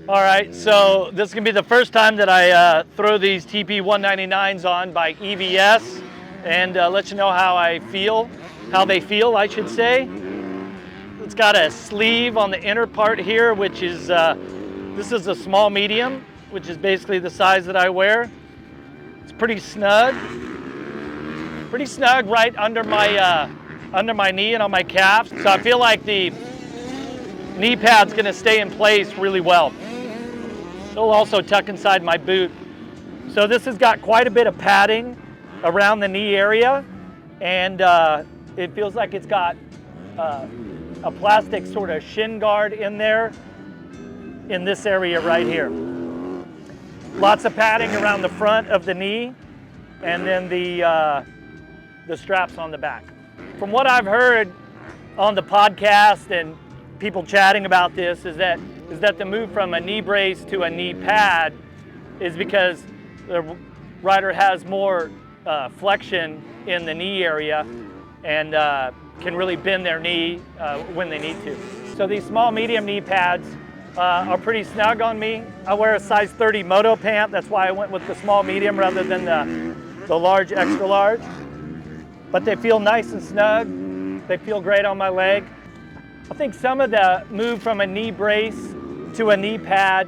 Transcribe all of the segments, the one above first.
All right, so this is gonna be the first time that I throw these TP199s on by EVS, and let you know how they feel, I should say. It's got a sleeve on the inner part here, which is, this is a small medium, which is basically the size that I wear. It's pretty snug right under my knee and on my calf. So I feel like the knee pad's gonna stay in place really well. It'll also tuck inside my boot. So this has got quite a bit of padding around the knee area, and it feels like it's got a plastic sort of shin guard in there in this area right here. Lots of padding around the front of the knee, and then the straps on the back. From what I've heard on the podcast and people chatting about this is that the move from a knee brace to a knee pad is because the rider has more flexion in the knee area and can really bend their knee when they need to. So these small medium knee pads are pretty snug on me. I wear a size 30 moto pant. That's why I went with the small medium rather than the large extra large. But they feel nice and snug. They feel great on my leg. I think some of the move from a knee brace to a knee pad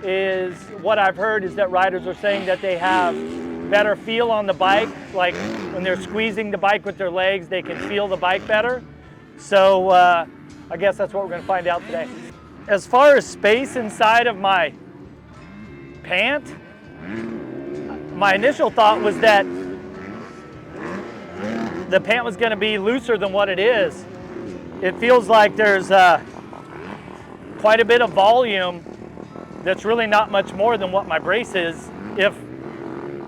is what I've heard is that riders are saying that they have better feel on the bike. Like when they're squeezing the bike with their legs, they can feel the bike better. So I guess that's what we're going to find out today. As far as space inside of my pant, my initial thought was that the pant was going to be looser than what it is. It feels like there's quite a bit of volume that's really not much more than what my brace is, if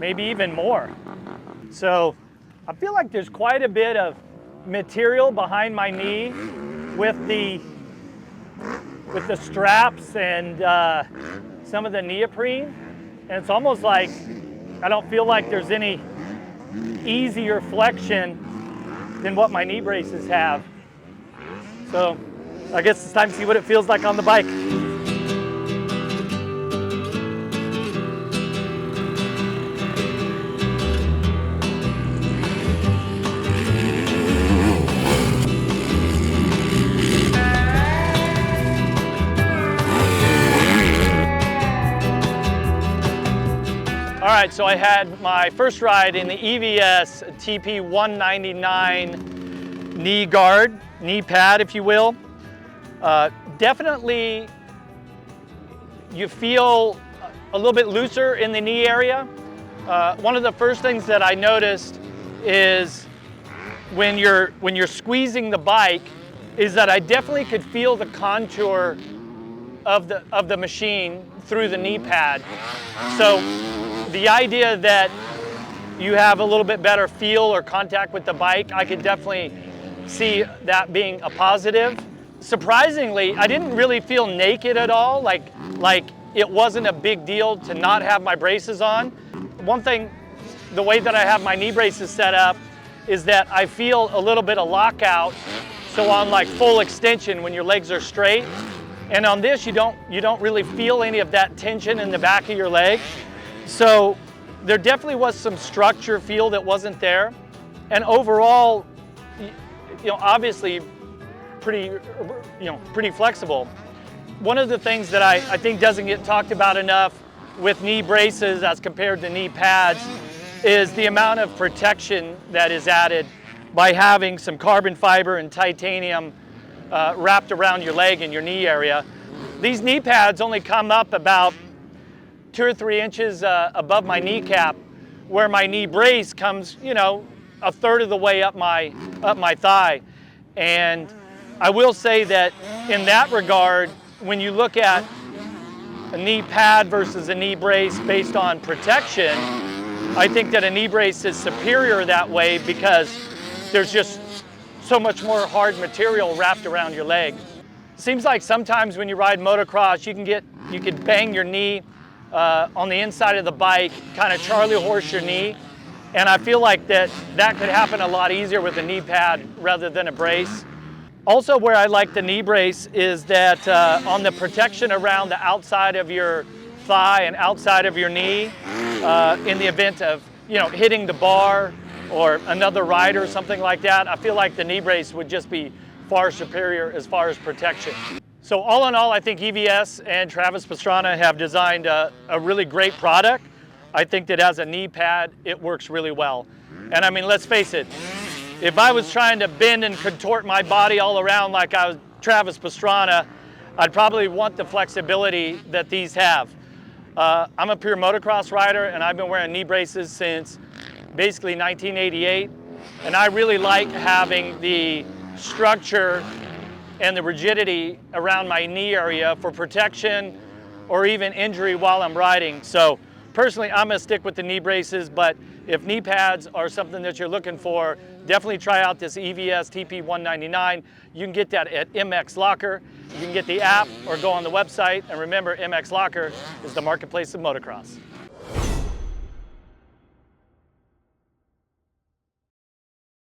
maybe even more. So I feel like there's quite a bit of material behind my knee with the straps and some of the neoprene. And it's almost like I don't feel like there's any easier flexion than what my knee braces have. So I guess it's time to see what it feels like on the bike. All right, so I had my first ride in the EVS TP199 knee pad, if you will. Definitely you feel a little bit looser in the knee area. One of the first things that I noticed is when you're squeezing the bike is that I definitely could feel the contour of the machine through the knee pad. So the idea that you have a little bit better feel or contact with the bike, I could definitely see that being a positive. Surprisingly, I didn't really feel naked at all, like it wasn't a big deal to not have my braces on. One thing, the way that I have my knee braces set up is that I feel a little bit of lockout. So on like full extension when your legs are straight, and on this you don't really feel any of that tension in the back of your leg. So there definitely was some structure feel that wasn't there, and overall, obviously pretty flexible. One of the things that I think doesn't get talked about enough with knee braces as compared to knee pads is the amount of protection that is added by having some carbon fiber and titanium wrapped around your leg and your knee area. These knee pads only come up about 2 or 3 inches above my kneecap, where my knee brace comes, a third of the way up my thigh. And I will say that in that regard, when you look at a knee pad versus a knee brace based on protection, I think that a knee brace is superior that way because there's just so much more hard material wrapped around your leg. Seems like sometimes when you ride motocross, you can bang your knee on the inside of the bike, kind of Charlie horse your knee. And I feel like that could happen a lot easier with a knee pad rather than a brace. Also, where I like the knee brace is that on the protection around the outside of your thigh and outside of your knee, in the event of hitting the bar or another rider or something like that, I feel like the knee brace would just be far superior as far as protection. So all in all, I think EVS and Travis Pastrana have designed a really great product. I think that as a knee pad, it works really well. And I mean, let's face it, if I was trying to bend and contort my body all around like I was Travis Pastrana, I'd probably want the flexibility that these have. I'm a pure motocross rider, and I've been wearing knee braces since basically 1988. And I really like having the structure and the rigidity around my knee area for protection or even injury while I'm riding. So personally, I'm gonna stick with the knee braces, but if knee pads are something that you're looking for, definitely try out this EVS TP199. You can get that at MX Locker. You can get the app or go on the website. And remember, MX Locker is the marketplace of motocross.